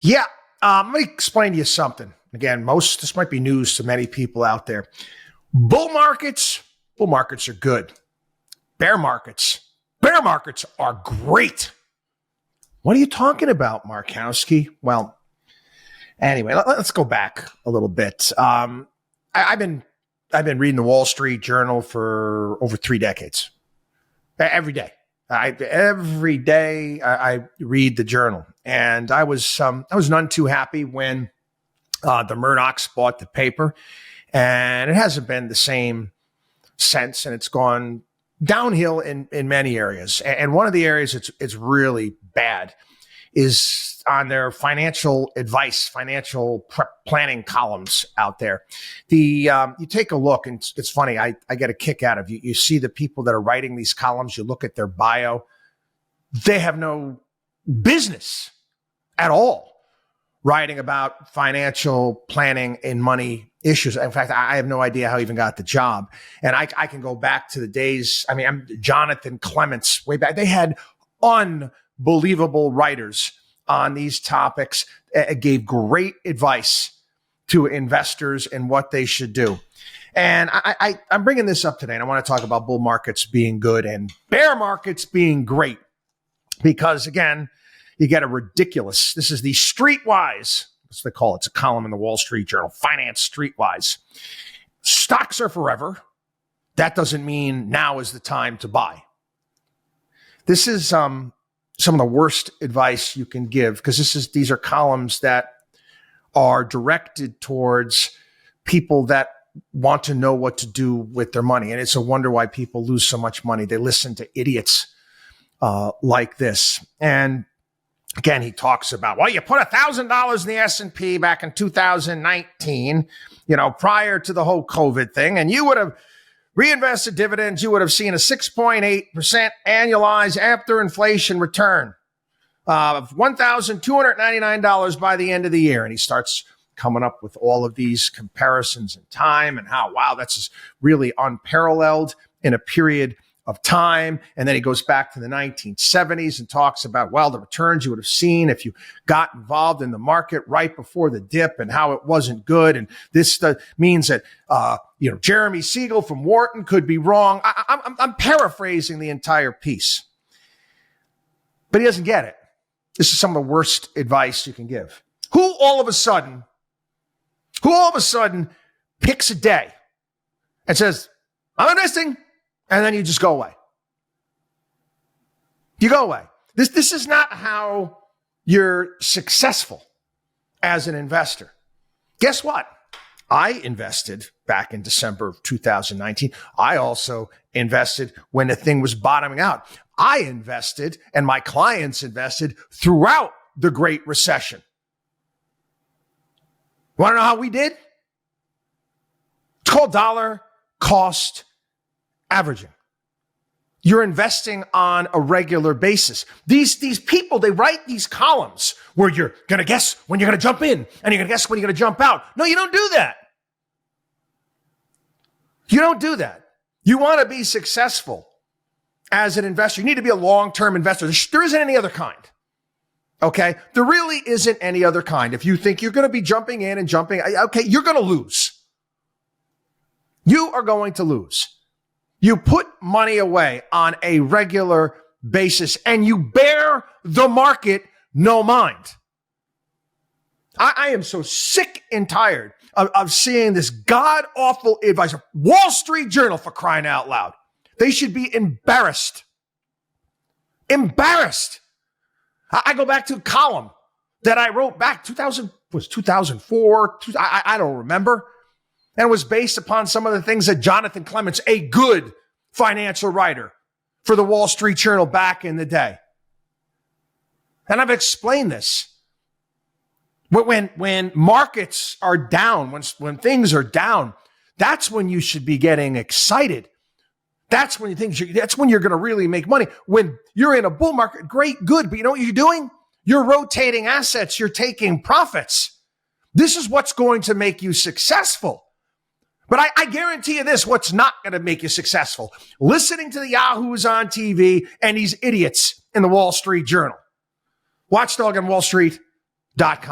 Yeah, let me explain to you something. Again, this might be news to many people out there. Bull markets are good. Bear markets are great. What are you talking about, Markowski? Well, anyway, let's go back a little bit. I've been reading the Wall Street Journal for over 3 decades. Every day. Every day I read the journal, and I was none too happy when the Murdochs bought the paper, and it hasn't been the same since, and it's gone downhill in many areas. And one of the areas it's really bad is on their financial advice, financial planning columns out there. You take a look, and it's funny. I get a kick out of you see the people that are writing these columns. You look at their bio; they have no business at all writing about financial planning and money issues. In fact, I have no idea how I even got the job. And I can go back to the days. I mean, I'm Jonathan Clements way back. They had unbelievable writers on these topics, gave great advice to investors and what they should do. And I'm bringing this up today, and I want to talk about bull markets being good and bear markets being great. Because again, you get this is the Streetwise, what's they call it? It's a column in the Wall Street Journal, Finance Streetwise. Stocks are forever. That doesn't mean now is the time to buy. This is some of the worst advice you can give, because these are columns that are directed towards people that want to know what to do with their money. And it's a wonder why people lose so much money. They listen to idiots like this. And again, he talks about, well, you put $1,000 in the S&P back in 2019, prior to the whole COVID thing, and you would have reinvested dividends, you would have seen a 6.8% annualized after inflation return of $1,299 by the end of the year. And he starts coming up with all of these comparisons in time and how, wow, that's really unparalleled in a period of time. And then he goes back to the 1970s and talks about, well, the returns you would have seen if you got involved in the market right before the dip and how it wasn't good. And this means that, Jeremy Siegel from Wharton could be wrong. I'm paraphrasing the entire piece, but he doesn't get it. This is some of the worst advice you can give. Who all of a sudden picks a day and says, I'm investing, and then you just go away. You go away. This is not how you're successful as an investor. Guess what? I invested back in December of 2019. I also invested when the thing was bottoming out. I invested, and my clients invested throughout the Great Recession. Want to know how we did? It's called dollar cost averaging. You're investing on a regular basis. These people, they write these columns where you're going to guess when you're going to jump in and you're going to guess when you're going to jump out. No, you don't do that. You don't do that. You want to be successful as an investor. You need to be a long-term investor. There isn't any other kind. Okay? There really isn't any other kind. If you think you're going to be jumping in and jumping, okay, you're going to lose. You are going to lose. You put money away on a regular basis and you bear the market no mind. I am so sick and tired of seeing this god-awful advice. Wall Street Journal, for crying out loud. They should be embarrassed. Embarrassed. I go back to a column that I wrote back 2004. I don't remember. And it was based upon some of the things that Jonathan Clements, a good financial writer for the Wall Street Journal back in the day. And I've explained this. When markets are down, when things are down, that's when you should be getting excited. That's when that's when you're going to really make money. When you're in a bull market, great, good. But you know what you're doing? You're rotating assets. You're taking profits. This is what's going to make you successful. But I guarantee you this, what's not going to make you successful? Listening to the yahoos on TV and these idiots in the Wall Street Journal. WatchDog and WallStreet.com. WatchDog.com.